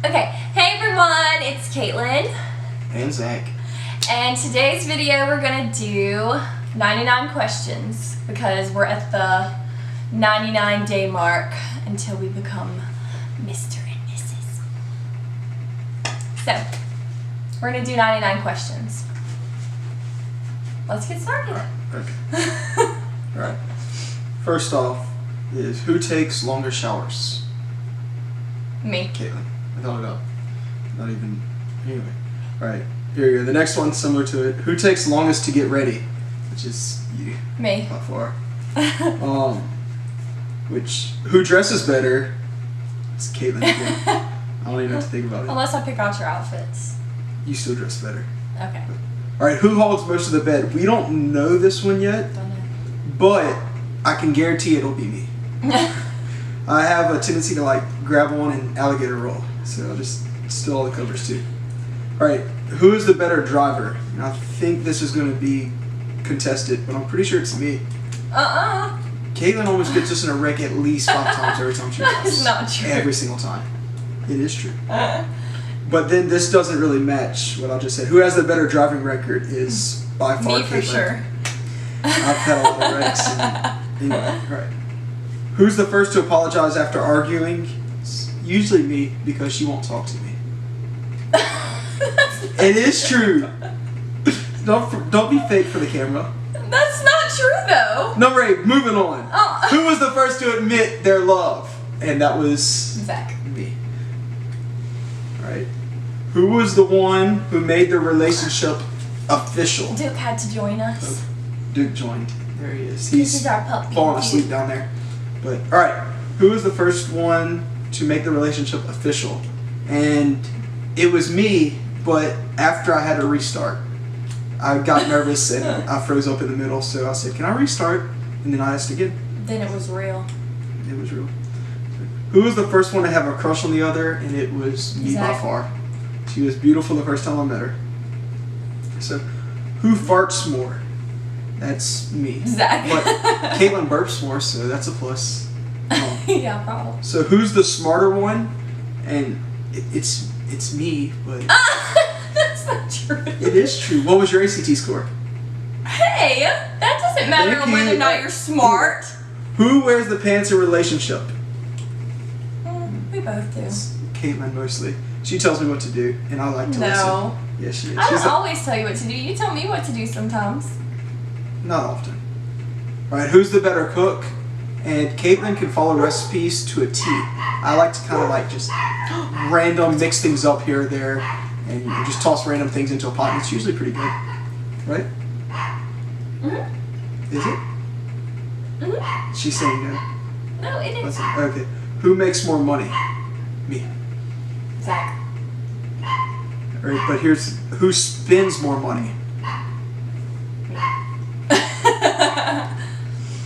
Okay, hey everyone, it's Katelyn. And Zach. And today's video we're gonna do 99 questions because we're at the 99-day mark until we become Mr. and Mrs. So, we're gonna do 99 questions. Let's get started. Okay. Alright. First off is who takes longer showers? Me. Katelyn. I thought it up. Not even. Anyway. Alright. Here you go. The next one's similar to it. Who takes longest to get ready? Which is you. Me. By far. Who dresses better? It's Katelyn again. I don't even have to think about it. Unless I pick out your outfits. You still dress better. Okay. Alright, who holds most of the bed? We don't know this one yet, Don't know. but I can guarantee it'll be me. I have a tendency to like grab one and alligator roll, so I'll just steal all the covers too. Alright, who is the better driver? And I think this is going to be contested, but I'm pretty sure it's me. Katelyn almost gets us in a wreck at least 5 times every time she drives. That's not true. Every single time. It is true. But then this doesn't really match what I just said. Who has the better driving record is by far Me for Katelyn. sure. I've had a lot of wrecks. Anyway, right. Who's the first to apologize after arguing? It's usually me because she won't talk to me. It is true. Don't be fake for the camera. That's not true though. Number 8, moving on. Oh. Who was the first to admit their love? And that was Zach. me. Right. Who was the one who made the relationship official? Duke had to join us. Duke joined. There he is. This is our puppy. Falling asleep down there. But alright, who was the first one to make the relationship official? And it was me, but after I had to restart. I got nervous and I froze up in the middle, so I said, can I restart? And then I asked again. Then it was real. It was real. Who was the first one to have a crush on the other? And it was me by Zach. far. She was beautiful the first time I met her. So, who farts more? That's me. Zach. But Katelyn burps more, so that's a plus. Yeah, probably. So who's the smarter one? And it's me, but That's not true. it is true. What was your ACT score? Hey, that doesn't matter Thank you. whether or not you're smart. Who wears the pants in relationship? We both do. It's Katelyn mostly. She tells me what to do, and I like to No. listen. Yes, she is. I She's don't always tell you what to do. You tell me what to do sometimes. not often. All right, who's the better cook? And Katelyn can follow recipes to a T. I like to kind of like just random mix things up here or there, and you just toss random things into a pot, and it's usually pretty good, right? Mm-hmm. Is it? Mm-hmm. She's saying no. No, it is. Okay. Who makes more money? Me. Zach. All right, but here's who spends more money.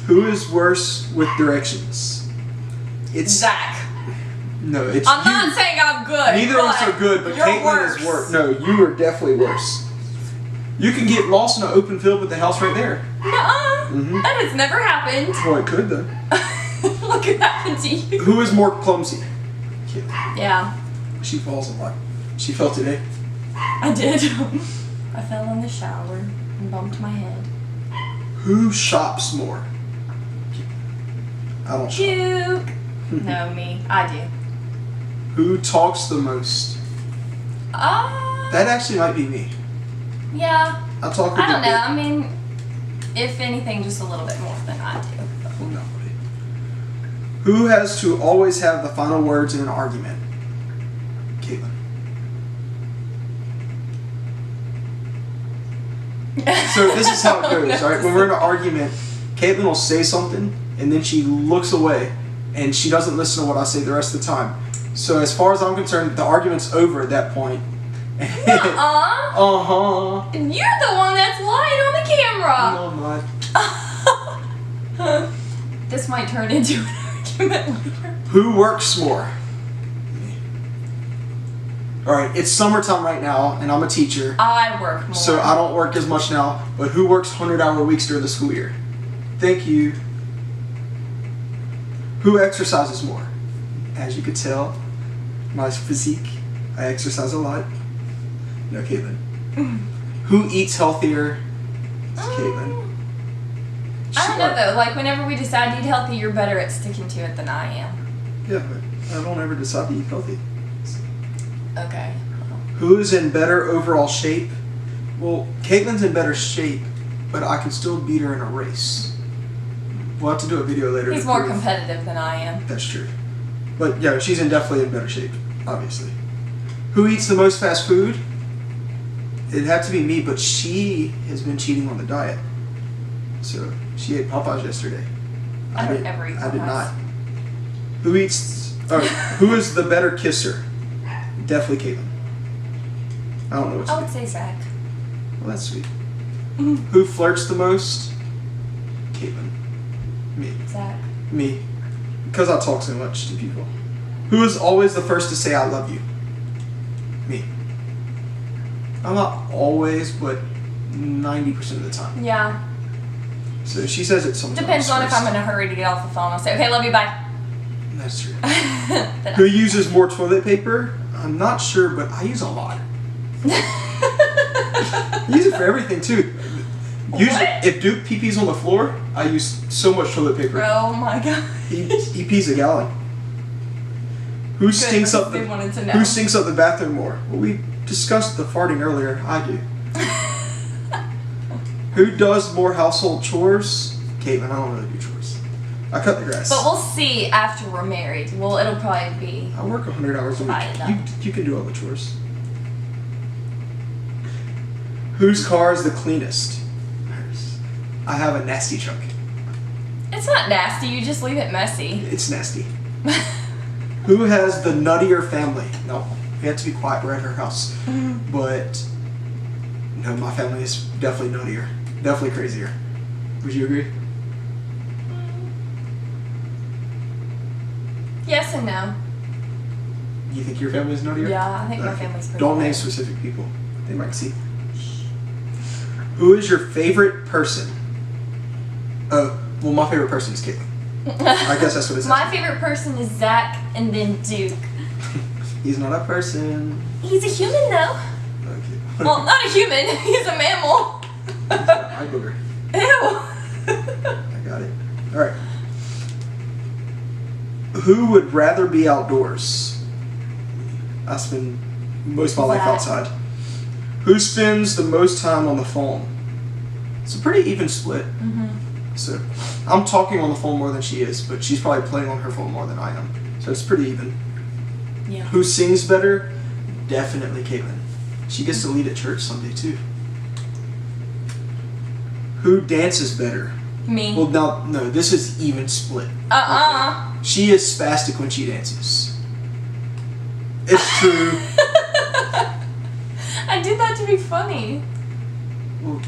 Who is worse with directions? It's Zach. No, it's I'm you. not saying I'm good. Neither of us are good, but you're Katelyn is worse. No, you are definitely worse. You can get lost in an open field with the house right there. Nuh-uh. Mhm. That has never happened. Well, it could though. Look what happened to you. Who is more clumsy? Katelyn. Yeah, She falls a lot. She fell today. I did. I fell in the shower and bumped my head. Who shops more? I don't shop. Duke. No, me. I do. Who talks the most? That actually might be me. Yeah. I talk a I don't good know. I mean, if anything, just a little bit more than I do. bit. Well, nobody. Who has to always have the final words in an argument? Katelyn. So this is how it goes, No. right? When we're in an argument, Katelyn will say something, and then she looks away, and she doesn't listen to what I say the rest of the time. So as far as I'm concerned, the argument's over at that point. Uh-uh. And you're the one that's lying on the camera. No, I'm not. This might turn into an argument later. Who works more? Me. Alright, it's summertime right now, and I'm a teacher. I work more. So I don't work as much now, but who works 100-hour weeks during the school year? Thank you. Who exercises more? As you could tell, my physique. I exercise a lot. No, Katelyn. Who eats healthier? It's Katelyn. I don't know though. Like whenever we decide to eat healthy, you're better at sticking to it than I am. Yeah, but I don't ever decide to eat healthy. Okay. Who is in better overall shape? Well, Katelyn's in better shape, but I can still beat her in a race. We'll have to do a video later. He's more competitive than I am. That's true. But yeah, she's definitely in better shape, obviously. Who eats the most fast food? It'd have to be me, but she has been cheating on the diet. So she ate Popeyes yesterday. I don't ever eat Popeyes. I did not. Who eats? Oh, who is the better kisser? Definitely Katelyn. I don't know what to I would say Zach. Well, that's sweet. Who flirts the most? Katelyn. Me. Zach. Me. Because I talk so much to people. Who is always the first to say I love you? Me. I'm not always, but 90% of the time. Yeah. So she says it sometimes. Depends on if I'm in a hurry to get off the phone. I'll say, okay, love you, bye. That's true. Who uses more toilet paper? I'm not sure, but I use a lot. I use it for everything too. Usually, if Duke pee-pees on the floor, I use so much toilet paper. Oh my god. He pees a gallon. Who stinks up the Who stinks up the bathroom more? Well, we discussed the farting earlier. I do. Who does more household chores? Katelyn. I don't really do chores. I cut the grass. But we'll see after we're married. Well, it'll probably be. I work 100 hours a week. You can do all the chores. Whose car is the cleanest? Hers. I have a nasty truck. It's not nasty. You just leave it messy. It's nasty. Who has the nuttier family? No, we have to be quiet. We're at her house. But no, my family is definitely nuttier. Definitely crazier. Would you agree? Yes and no. You think your family's nuttier? Yeah, I think my family's pretty Don't name specific people. They might see. Who is your favorite person? Oh, well, my favorite person is Katelyn. I guess that's what it's. My favorite person is Zach and then Duke. He's not a person. He's a human though. Okay. Well, not a human. He's a mammal. I booger. Ew. I got it. All right. Who would rather be outdoors? I spend most of my life outside. Who spends the most time on the phone? It's a pretty even split. So I'm talking on the phone more than she is, but she's probably playing on her phone more than I am. So it's pretty even. Yeah. Who sings better? Definitely Katelyn. She gets to lead at church someday too. Who dances better? Me. Well, no, this is even split. Okay. She is spastic when she dances. It's true. I did that to be funny. Well,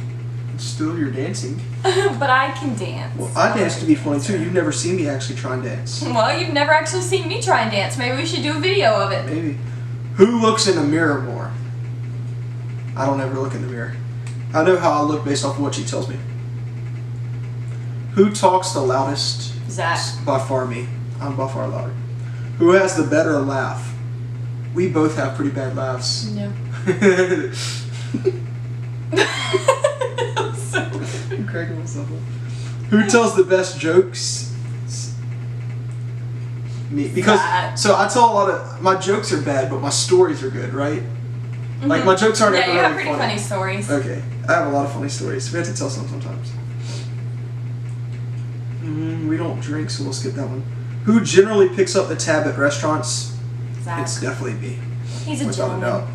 still you're dancing. But I can dance. Well, I dance to be funny too. You've never seen me actually try and dance. Well, you've never actually seen me try and dance. Maybe we should do a video of it. Maybe. Who looks in the mirror more? I don't ever look in the mirror. I know how I look based off of what she tells me. Who talks the loudest? Zach. By far me. I'm by far louder. Who has the better laugh? We both have pretty bad laughs. No. I'm cracking myself up. Who tells the best jokes? Me. Because so I tell a lot of my jokes are bad, but my stories are good, right? Like my jokes aren't ever you have really pretty funny stories. Okay, I have a lot of funny stories. We have to tell some sometimes. We don't drink, so we'll skip that one. Who generally picks up the tab at restaurants? Zach. It's definitely me. He's a without a doubt.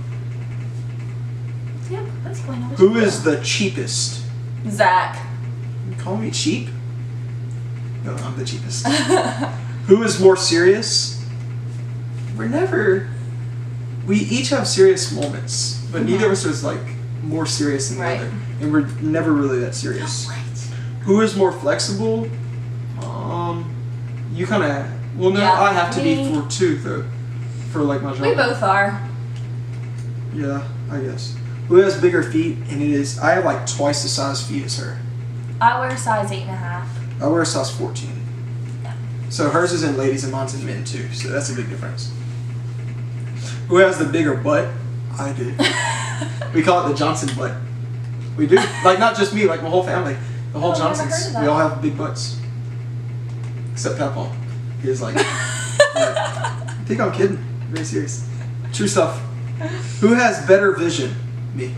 Yep, that's going on. Who is the cheapest? Zach. You call me cheap? No, I'm the cheapest. Who is more serious? We each have serious moments, but neither of us is like more serious than the other. And we're never really that serious. Who is more flexible? You kind of, well, no, I have to be for two, though, for like my job. We both are. Yeah, I guess. Who has bigger feet? And I have like twice the size feet as her. I wear size 8.5. I wear a size 14. Yeah. So hers is in ladies and mine's in men too, so that's a big difference. Who has the bigger butt? I do. We call it the Johnson butt. We do. Like, not just me, like my whole family. The whole Johnsons. We all have big butts. Except Papa. He is like, I think I'm kidding. Very serious. True stuff. Who has better vision? Me.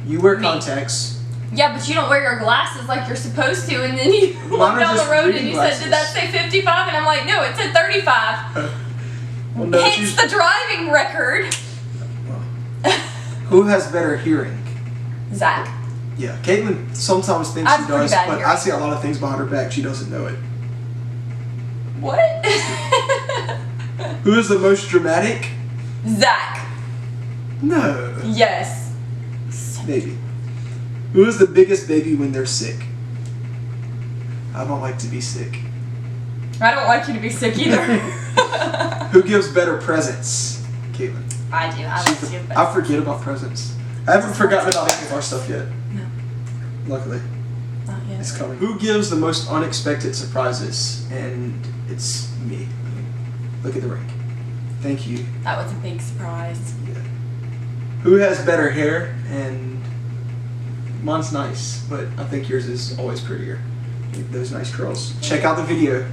You wear contacts. Yeah, but you don't wear your glasses like you're supposed to, and then you walk down the road and you said, did that say 55? And I'm like, no, it said 35. Well, no, hence the driving record. Who has better hearing? Zach. Yeah, Katelyn sometimes thinks she does, but hearing. I see a lot of things behind her back. She doesn't know it. What? Who is the most dramatic? Zach. No. Yes. Maybe. Who is the biggest baby when they're sick? I don't like to be sick. I don't like you to be sick either. Who gives better presents? Katelyn. I do. I like to give I forget about presents. I haven't forgotten about any of our stuff yet. No. Luckily. Not yet. It's coming. Who gives the most unexpected surprises? And it's me. Look at the ring. Thank you. That was a big surprise. Yeah. Who has better hair? And mine's nice, but I think yours is always prettier. Those nice curls. Check out the video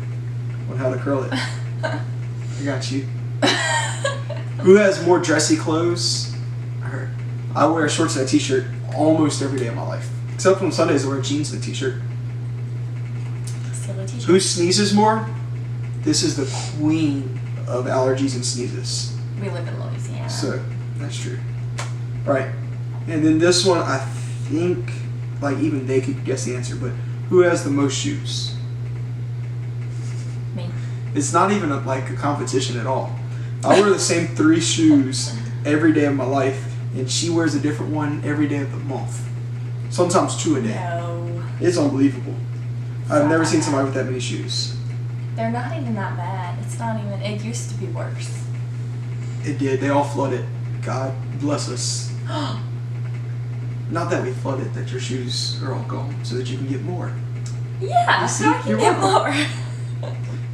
on how to curl it. I got you. Who has more dressy clothes? Her. I wear shorts and a t-shirt almost every day of my life. Except on Sundays I wear jeans and a t-shirt. Still a t-shirt. Who sneezes more? This is the queen of allergies and sneezes. We live in Louisiana. So, that's true. Alright. And then this one, I think, like, even they could guess the answer, but who has the most shoes? Me. It's not even a competition at all. I wear the same 3 shoes every day of my life, and she wears a different one every day of the month. Sometimes 2 a day. No. It's unbelievable. I've never seen somebody with that many shoes. They're not even that bad. It's not even, it used to be worse. It did. They all flooded. God bless us. Not that we flooded, that your shoes are all gone so that you can get more. Yeah, so I can get more.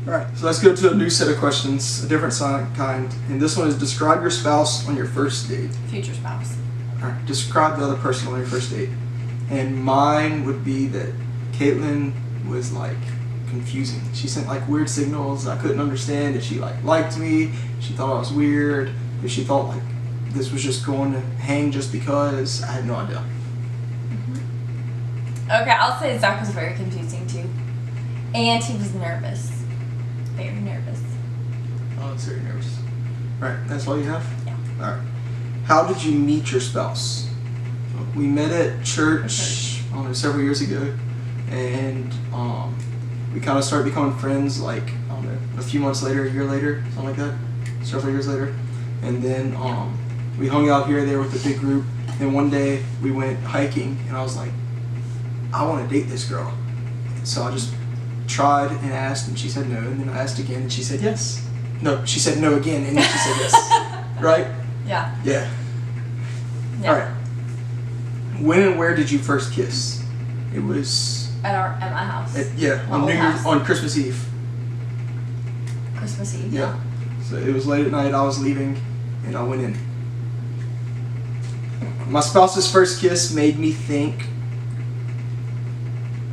Alright, so let's go to a new set of questions, a different kind. And this one is describe your spouse on your first date. Future spouse. Alright, describe the other person on your first date. And mine would be that Katelyn was like confusing. She sent like weird signals I couldn't understand. If she liked me, she thought I was weird, if she thought like this was just going to hang just because, I had no idea. Okay, I'll say Zach was very confusing too. And he was nervous. Very nervous. Oh, it's very nervous. Alright, that's all you have? Yeah. Alright. How did you meet your spouse? We met at church, I don't know, several years ago. And we kind of started becoming friends like, I don't know, a few months later, a year later, something like that. Several years later. And then we hung out here and there with a big group. And one day we went hiking and I was like, I want to date this girl. So I just tried and asked and she said no. And then I asked again and she said yes. No, she said no again and then she said yes. Right? Yeah. Yeah. Yeah. Alright. When and where did you first kiss? It was At my house. On Christmas Eve. Christmas Eve. Yeah. So it was late at night, I was leaving, and I went in. My spouse's first kiss made me think,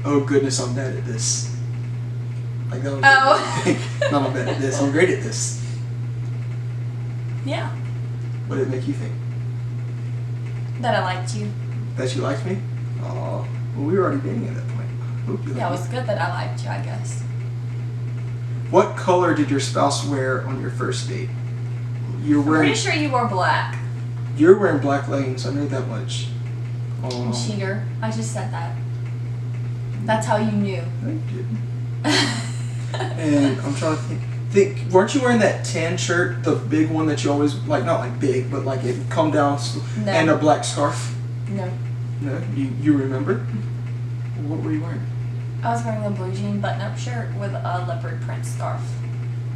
oh goodness, I'm bad at this. Like that was no, I'm bad at this, I'm great at this. Yeah. What did it make you think? That I liked you. That you liked me? Oh, well, we were already dating at that point. Yeah, it was good that I liked you, I guess. What color did your spouse wear on your first date? I'm pretty sure you wore black. You're wearing black leggings, I know that much. Cheater. I just said that. That's how you knew. No, you didn't. And I'm trying to think, weren't you wearing that tan shirt, the big one that you always, like, not like big, but like it come down, No. and a black scarf? No. No? You remember? What were you wearing? I was wearing a blue jean button-up shirt with a leopard print scarf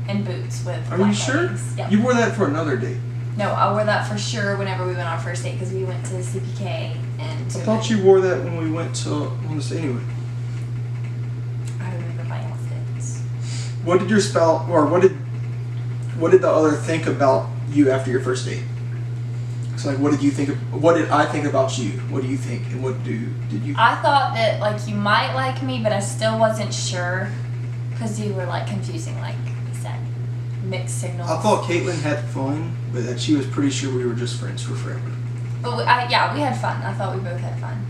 and boots with Are black you sure? leggings. Yep. You wore that for another date. No, I wore that for sure whenever we went on our first date because we went to CPK and I thought you wore that when we went on this anyway. I remember my outfits. What did your spouse, or what did what did the other think about you after your first date? So like, what did you think? What did I think about you? What do you think? And what did you? I thought that like you might like me, but I still wasn't sure because you were like confusing, like you said, mixed signals. I thought Katelyn had fun, but that she was pretty sure we were just friends for forever. But we had fun. I thought we both had fun,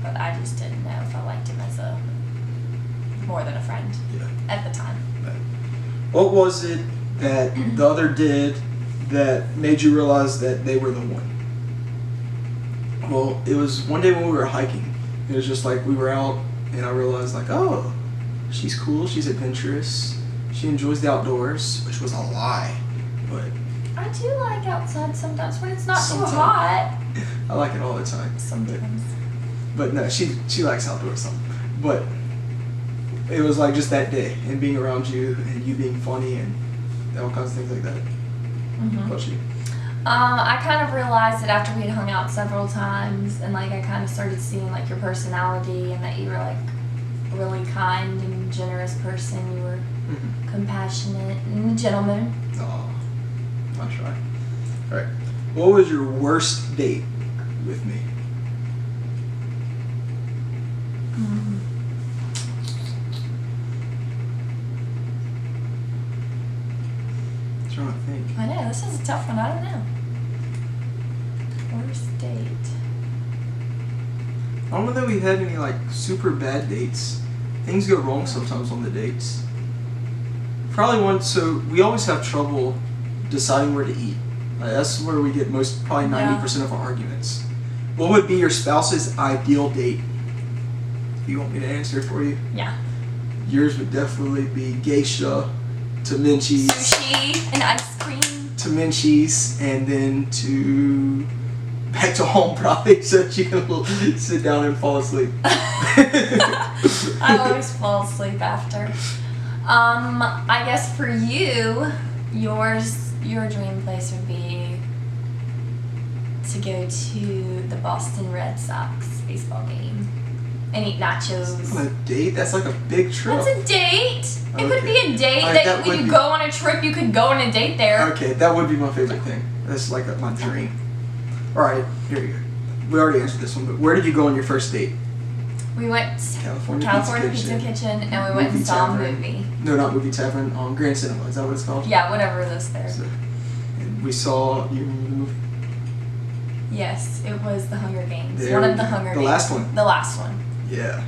but I just didn't know if I liked him as a more than a friend. Yeah. At the time. What was it that the other did that made you realize that they were the one? Well, it was one day when we were hiking. It was just like we were out, and I realized like, oh, she's cool. She's adventurous. She enjoys the outdoors, which was a lie, but I do like outside sometimes when it's not Sometimes. too hot. I like it all the time. Sometimes. But no, she likes outdoors some. But it was like just that day and being around you and you being funny and all kinds of things like that. Mm-hmm. What about you? I kind of realized that after we had hung out several times and like I kind of started seeing like your personality and that you were like a really kind and generous person. You were compassionate and a gentleman. Oh, I'll try. All right. What was your worst date with me? I'm trying to think. I know, this is a tough one. I don't know. Worst date. I don't know that we had any like super bad dates. Things go wrong sometimes on the dates. Probably one. So we always have trouble deciding where to eat. That's where we get probably 90% of our arguments. What would be your spouse's ideal date? You want me to answer for you? Yeah. Yours would definitely be geisha, to Menchie's. Sushi and ice cream. To Menchie's, and then to back to home probably, so that you can sit down and fall asleep. I always fall asleep after. I guess for you, your dream place would be to go to the Boston Red Sox baseball game and eat nachos. That's not a date. That's like a big trip. That's a date. It could be a date Alright, that when you go on a trip, you could go on a date there. Okay, that would be my favorite thing. That's like my dream. All right, here you go. We already answered this one, but where did you go on your first date? We went California Pizza Kitchen, and we went and saw a movie. No, not Movie Tavern. Grand Cinema. Is that what it's called? Yeah, whatever it is there. So, and we saw. You remember the movie? Yes, it was The Hunger Games. There One we of the go. Hunger The Games. last one. The last one. Yeah.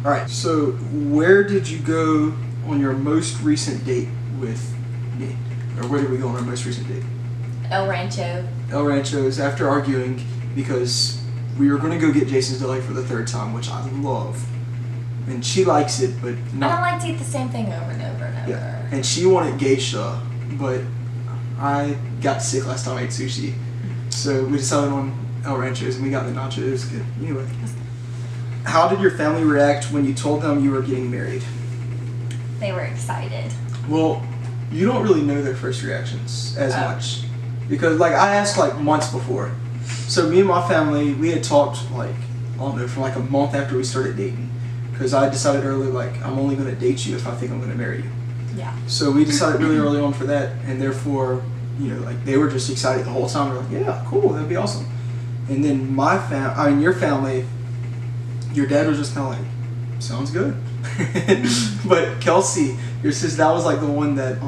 All right. So, where did you go on your most recent date with me, or where did we go on our most recent date? El Rancho. El Rancho's. After arguing because we were going to go get Jason's Delight for the third time, which I love, and she likes it, but not. I don't like to eat the same thing over and over and over. Yeah. And she wanted geisha, but I got sick last time I ate sushi, so we decided on El Rancho's and we got the nachos. Good. Anyway, how did your family react when you told them you were getting married? They were excited. Well, you don't really know their first reactions as much, because like I asked like months before. So me and my family, we had talked like, I don't know, for like a month after we started dating, because I decided early like I'm only going to date you if I think I'm going to marry you. Yeah. So we decided really early on for that, and therefore, you know, like they were just excited the whole time. They're like, yeah, cool, that'd be awesome. And then your family, your dad was just kind of like, sounds good. But Kelsey, your sister, that was like the one that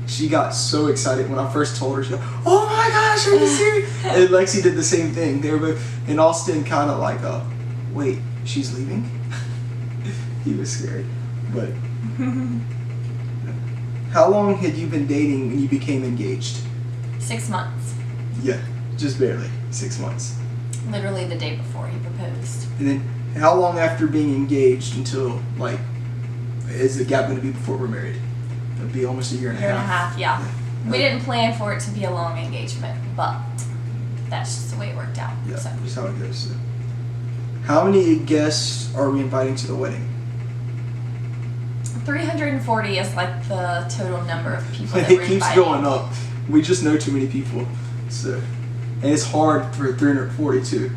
she got so excited when I first told her. She was like, oh my gosh, are you serious? And Lexi did the same thing. They were both, and Austin kind of like, wait, she's leaving? He was scared. But how long had you been dating when you became engaged? 6 months. Yeah, just barely 6 months. Literally the day before he proposed. And then how long after being engaged until, like, is the gap going to be before we're married? It'll be almost a year and a half. Year and a half, yeah. We didn't plan for it to be a long engagement, but that's just the way it worked out. Yeah, So. just how it goes. So. How many guests are we inviting to the wedding? 340 is like the total number of people that It we're keeps inviting. going up. We just know too many people. So, and it's hard for 342.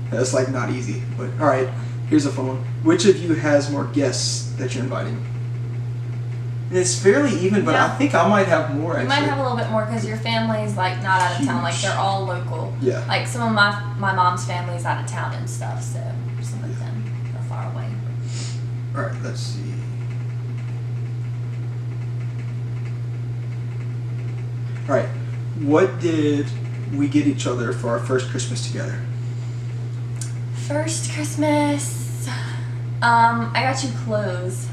That's like not easy. But all right, here's a fun one. Which of you has more guests that you're inviting? It's fairly even, but I think I might have more. You Actually, might have a little bit more because your family's like not out of town. Like they're all local. Yeah. Like some of my mom's family's out of town and stuff, so some of them are far away. All right, let's see. All right, what did we get each other for our first Christmas together? First Christmas, I got you clothes.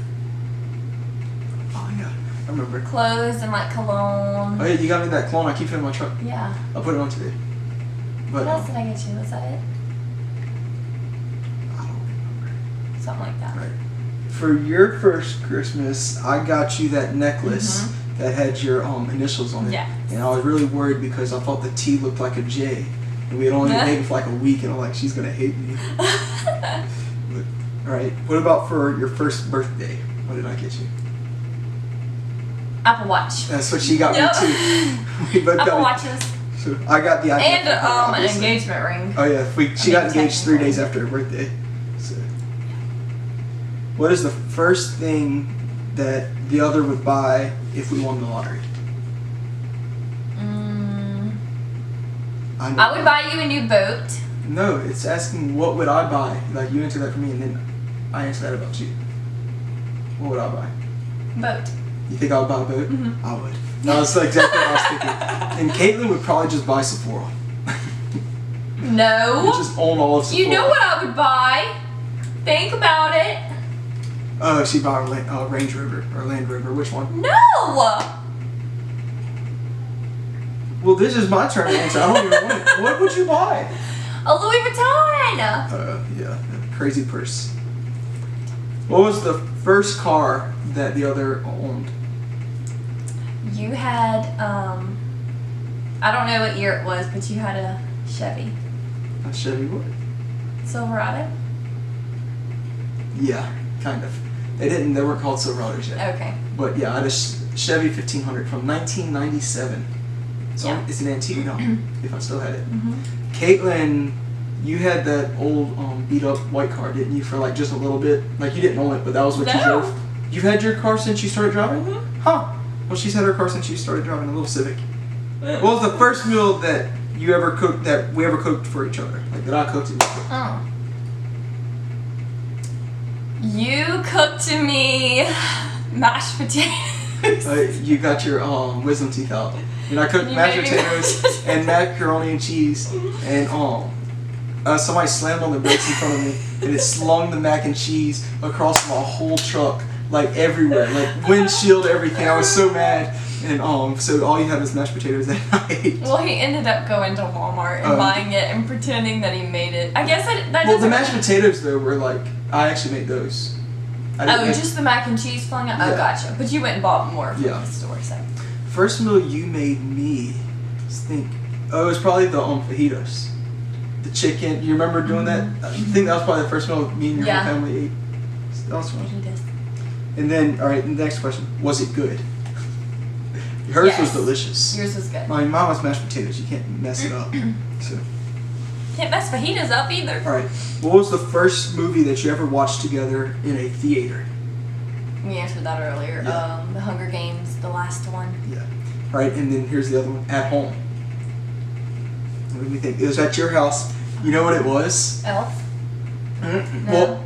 Oh yeah, I remember. Clothes and like cologne. Oh yeah, you got me that cologne. I keep it in my truck. Yeah. I'll put it on today. But, What else did I get you? Was that it? I don't remember. Something like that. Right. For your first Christmas, I got you that necklace that had your initials on it. Yeah. And I was really worried because I thought the T looked like a J. And we had only been dating for like a week, and I'm like, she's going to hate me. But, all right. What about for your first birthday? What did I get you? Apple Watch. That's what she got me too. We both Apple got Watches. So I got the idea. And an engagement ring. Oh yeah, she got engaged 3 days after her birthday. So, what is the first thing that the other would buy if we won the lottery? I would buy you a new boat. No, it's asking what would I buy. Like you answer that for me, and then I answer that about you. What would I buy? Boat. You think I would buy a boat? I would. No, that's exactly what I was thinking. And Katelyn would probably just buy Sephora. No. You just own all of Sephora. You know what I would buy? Think about it. Oh, she'd buy a Range Rover or Land Rover. Which one? No. Well, this is my turn to answer. I don't even want it. What would you buy? A Louis Vuitton. Yeah, a crazy purse. What was the first car that the other owned? You had, I don't know what year it was, but you had a Chevy. A Chevy what? Silverado? Yeah, kind of. They weren't called Silverados yet. Okay. But yeah, I had a Chevy 1500 from 1997. So Yeah. it's an antique now, if I still had it. Katelyn, you had that old beat up white car, didn't you, for like just a little bit? Like you didn't own it, but that was what you drove? You've had your car since you started driving? Huh. Well, she's had her car since she started driving a little Civic. What was the first meal that you ever cooked, that we ever cooked for each other? Like that I cooked and you cooked? Oh. You cooked me mashed potatoes. You got your wisdom teeth out. And I cooked mashed potatoes and macaroni and cheese, and somebody slammed on the brakes in front of me, and it slung the mac and cheese across my whole truck, like everywhere, like windshield, everything. I was so mad, and so all you had was mashed potatoes that night. Well, he ended up going to Walmart and buying it and pretending that he made it. I guess that Well, doesn't. the mashed potatoes though were like, I actually made those. Just the mac and cheese flung out? Yeah. Oh, gotcha. But you went and bought more from Yeah. the store, so. First meal you made me, let's think. Oh, it was probably the fajitas. The chicken. You remember doing that? I think that was probably the first meal me and your whole family ate. That was fun. Fajitas. And then, all right, the next question. Was it good? Hers was delicious. Yours was good. My mama's mashed potatoes. You can't mess it up. So, Can't mess fajitas up either. all right. What was the first movie that you ever watched together in a theater? We answered that earlier. Yeah. The Hunger Games, the last one. Yeah. All right, and then here's the other one. At home. What do we think? It was at your house. You know what it was? Elf? Well,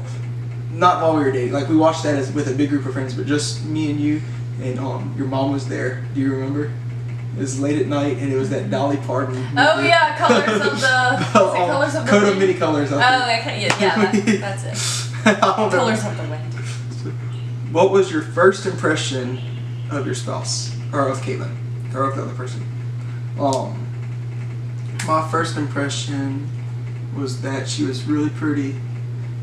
not while we were dating. Like we watched that with a big group of friends, but just me and you, and your mom was there. Do you remember? It was late at night, and it was that Dolly Parton movie. Oh yeah, Colors of the. Colors of the Coat Wind? of Many Colors. That's it. I don't know. Colors of the Wind. What was your first impression of your spouse, or of Katelyn, or of the other person? My first impression was that she was really pretty,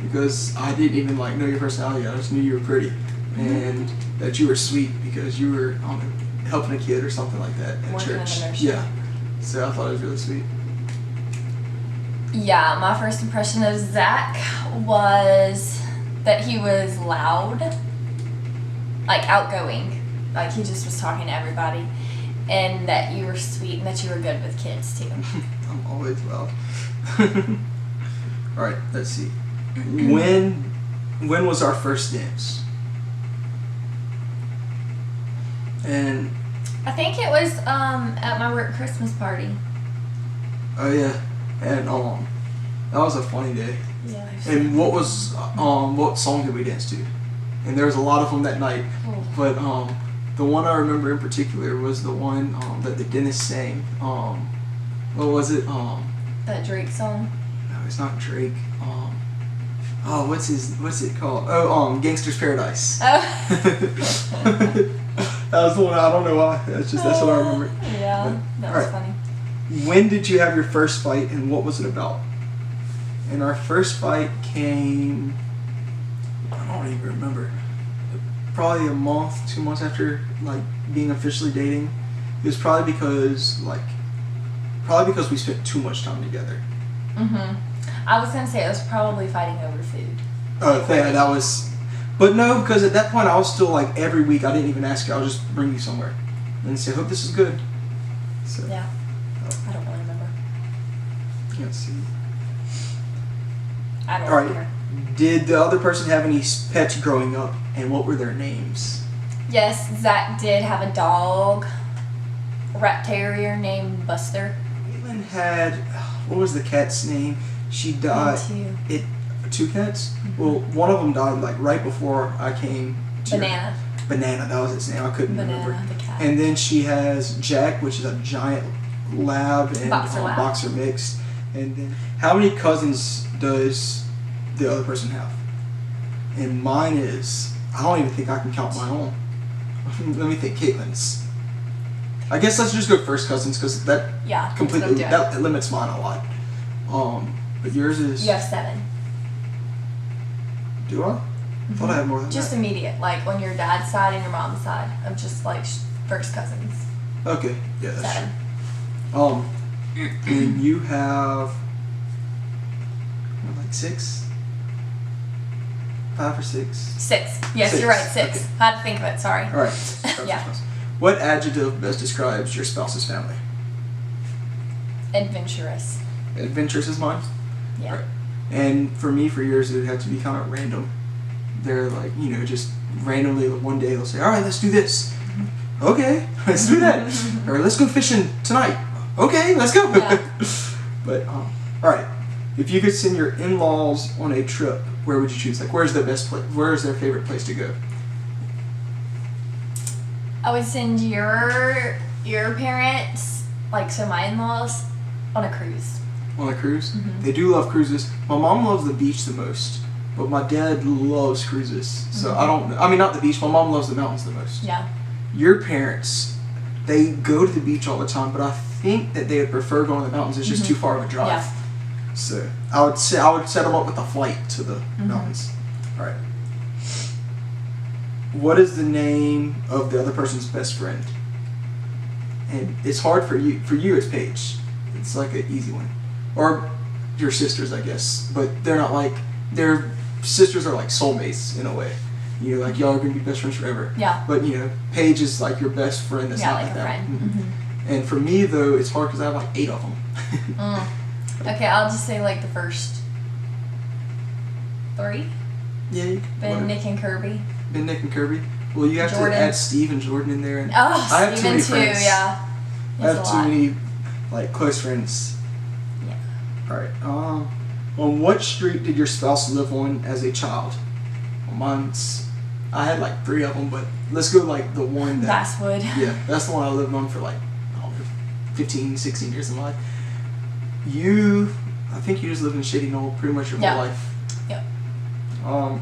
because I didn't even know your personality. I just knew you were pretty, and that you were sweet because you were helping a kid or something like that at Working in the church. nursery. Yeah, so I thought it was really sweet. Yeah, my first impression of Zach was that he was loud, like outgoing, like he just was talking to everybody, and that you were sweet and that you were good with kids too. I'm always loud. All right, let's see. When was our first dance? And I think it was at my work Christmas party. oh yeah, and that was a funny day. Yeah. And what song did we dance to? And there was a lot of them that night, but the one I remember in particular was the one that the dentist sang. What was it? That Drake song. No, it's not Drake. What's it called? Oh, Gangster's Paradise. Oh. That was the one. I don't know why. That's what I remember. Yeah, that was funny. When did you have your first fight, and what was it about? And our first fight came, I don't even remember, probably a month, 2 months after like being officially dating. It was probably because we spent too much time together. I was gonna say it was probably fighting over food. Oh, yeah, that was, but no, because at that point I was still like every week I didn't even ask you, I would just bring you somewhere and say, hope this is good. So, yeah, I don't really remember. Let's see. I don't All right. remember. Did the other person have any pets growing up, and what were their names? Yes, Zach did have a dog, a rat terrier named Buster. Katelyn had, what was the cat's name? She died. Two cats? Well, one of them died like right before I came to Banana, that was its name. I couldn't remember. The cat. And then she has Jack, which is a giant lab and boxer mix. And then, how many cousins does the other person have? And mine is, I don't even think I can count my own. Let me think. Katelyn's. I guess let's just go first cousins because that completely that limits mine a lot. But yours is. You have 7. Do I? I thought I had more than just that. Immediate, like on your dad's side and your mom's side of just like first cousins. Okay, yeah, that's 7. true. And you have like 6, 5 or 6. 6. Yes, 6. You're right. 6. Okay. I had to think of it. Sorry. All right. Yeah. What adjective best describes your spouse's family? Adventurous. Adventurous is mine. Yeah. Right. And for me, for yours, it would have to be kind of random. They're like, just randomly one day they'll say, all right, let's do this. Okay, let's do that. Or let's go fishing tonight. Okay, let's go. Yeah. But, all right. If you could send your in-laws on a trip, where would you choose? Like, where's the best place? Where's their favorite place to go? I would send your parents, like, so my in-laws, on a cruise. On a cruise? They do love cruises. My mom loves the beach the most, but my dad loves cruises. So not the beach, my mom loves the mountains the most. Yeah. Your parents, they go to the beach all the time, but I think that they would prefer going to the mountains. It's just too far of a drive. Yeah. So I would set them up with a flight to the mountains. All right. What is the name of the other person's best friend? And it's hard for you. For you, it's Paige. It's like an easy one. Or your sisters, I guess. But they're not like, their sisters are like soulmates in a way. Like y'all are going to be best friends forever. Yeah. But, Paige is like your best friend that's not like a that. friend. And for me, though, it's hard because I have like 8 of them. Okay, I'll just say like the first 3. Yeah, you Ben, Nick, and Kirby. Ben, Nick, and Kirby. Well, you have Jordan. to add Steve and Jordan in there. And I have too many friends. Yeah. I have too many like close friends. Yeah. All right. On what street did your spouse live on as a child? Well, I had like 3 of them, but let's go like the one that. Basswood. Yeah, that's the one I lived on for like, I don't know, 15, 16 years of my life. I think you just lived in Shady Knoll pretty much your whole life. Yep. All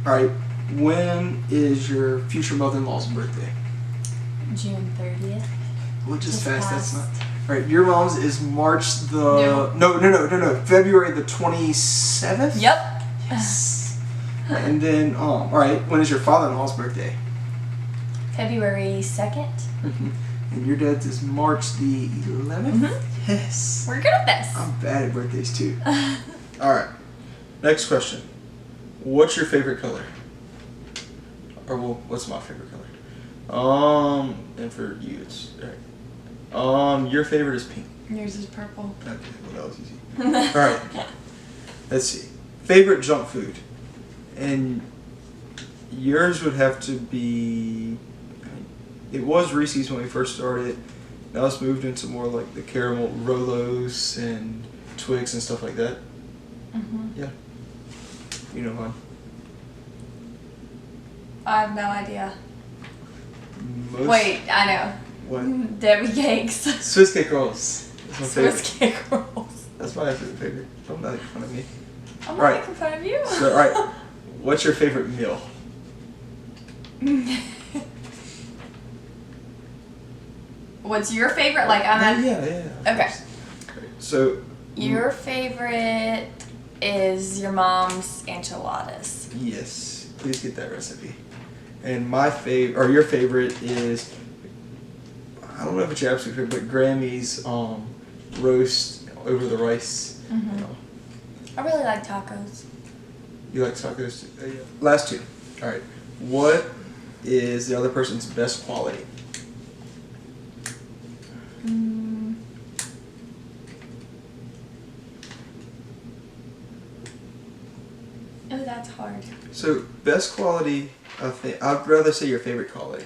right. When is your future mother-in-law's birthday? June 30th. Which is Just fast. passed. That's not. All right. Your mom's is March the. No. February the 27th. Yep. Yes. And then, all right. When is your father-in-law's birthday? February 2nd. And your dad's is March the 11th. Yes. We're good at this. I'm bad at birthdays too. All right. Next question. What's your favorite color? Or what's my favorite color? And for you, it's all right. Your favorite is pink. Yours is purple. Okay, well that was easy. All right. Let's see. Favorite junk food, and Yours would have to be. It was Reese's when we first started. Now it's moved into more like the caramel Rolos and Twix and stuff like that. Yeah. You know mine. I have no idea. Most, Wait, I know. What? Debbie cakes. Swiss cake rolls. That's my favorite. Swiss cake rolls. That's my absolute favorite. Don't make fun of me. I'm Right. not making fun of you. So, all right. What's your favorite meal? What's your favorite? Like, I'm at. Yeah. Okay. So. Your favorite is your mom's enchiladas. Yes. Please get that recipe. And my favorite, or your favorite is, I don't know if it's your absolute favorite, but Grammy's roast over the rice. I really like tacos. You like tacos too? Yeah. Last two. All right. What is the other person's best quality? Oh, that's hard. So best quality, I think I'd rather say your favorite quality,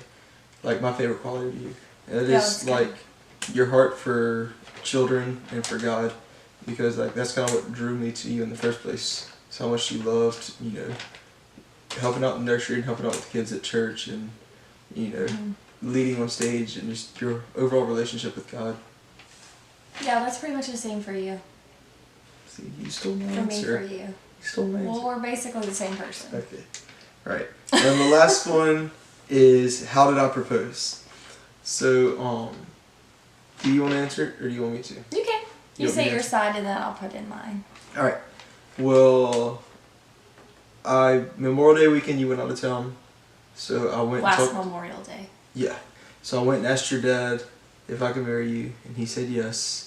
like my favorite quality of you. And it is like your heart for children and for God, because like that's kind of what drew me to you in the first place. It's how much you loved, helping out in the nursery and helping out with the kids at church, and leading on stage, and just your overall relationship with God. Yeah, that's pretty much the same for you. See, you stole my For me, answer. for you. You stole my answer. Well, we're basically the same person. Okay. All right. And the last one is, how did I propose? So, do you want to answer it, or do you want me to? You can. You want me say to your answer? side and then I'll put in mine. All right. Well, Memorial Day weekend, you went out of town, so I went. Last Memorial Day. Yeah. So I went and asked your dad if I could marry you, and he said yes.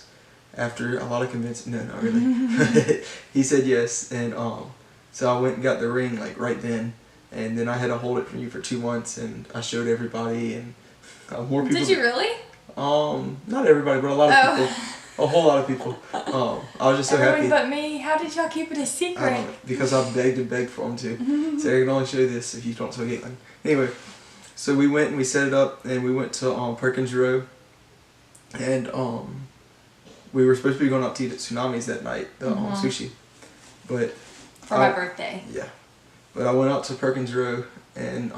After a lot of convincing, no, not really. He said yes, and so I went and got the ring like right then, and then I had to hold it from you for 2 months, and I showed everybody, and more people. Did you really? Not everybody, but a lot of people. A whole lot of people. I was just so Everyone happy. but me. How did y'all keep it a secret? Because I begged and begged for them to. So I can only show this if you don't tell Katelyn. Anyway, so we went and we set it up, and we went to Perkins Row, and we were supposed to be going out to eat at Tsunami's that night, sushi, but for my birthday. Yeah, but I went out to Perkins Row, and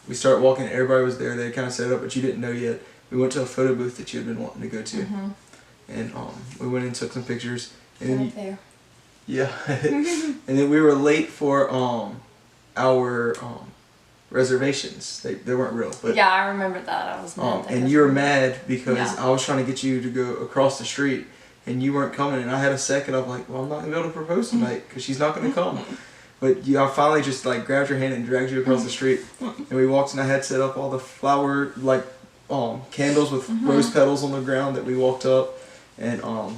we started walking. Everybody was there. They kind of set it up, but you didn't know yet. We went to a photo booth that you had been wanting to go to, and we went and took some pictures. And Right there. Yeah, and then we were late for our reservations. They weren't real, but Yeah, I remember that. I was mad. and you were mad because Yeah. I was trying to get you to go across the street, and you weren't coming. And I had a second of like, well, I'm not gonna be able to propose tonight because she's not gonna come. But I finally just like grabbed your hand and dragged you across the street, and we walked. And I had set up all the flower like candles with rose petals on the ground that we walked up, and a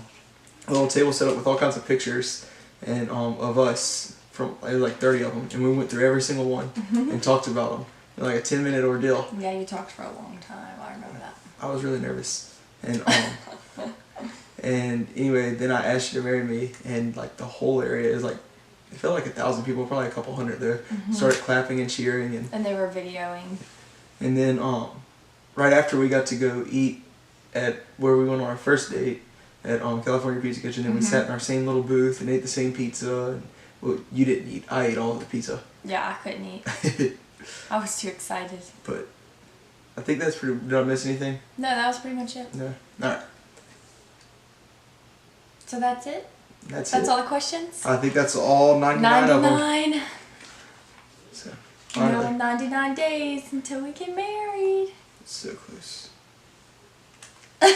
little table set up with all kinds of pictures and of us. From there was like 30 of them, and we went through every single one and talked about them. Like a 10-minute ordeal. Yeah, you talked for a long time. I remember that. I was really nervous, and and anyway, then I asked you to marry me, and like the whole area is like, it felt like 1,000 people, probably a couple hundred there, started clapping and cheering, And they were videoing. and then right after we got to go eat at where we went on our first date at California Pizza Kitchen, and we sat in our same little booth and ate the same pizza. And, well, you didn't eat. I ate all of the pizza. Yeah, I couldn't eat. I was too excited. But I think that's pretty. Did I miss anything? No, that was pretty much it. No. All right. So that's it? That's That's it. all the questions? I think that's all 99 of them. 99. So, Another finally. 99 days until we get married. So close. I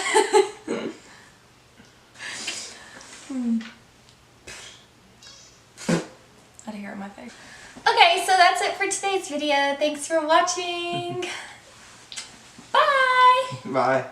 had a hair in my face. Okay, so that's it for today's video. Thanks for watching. Bye! Bye.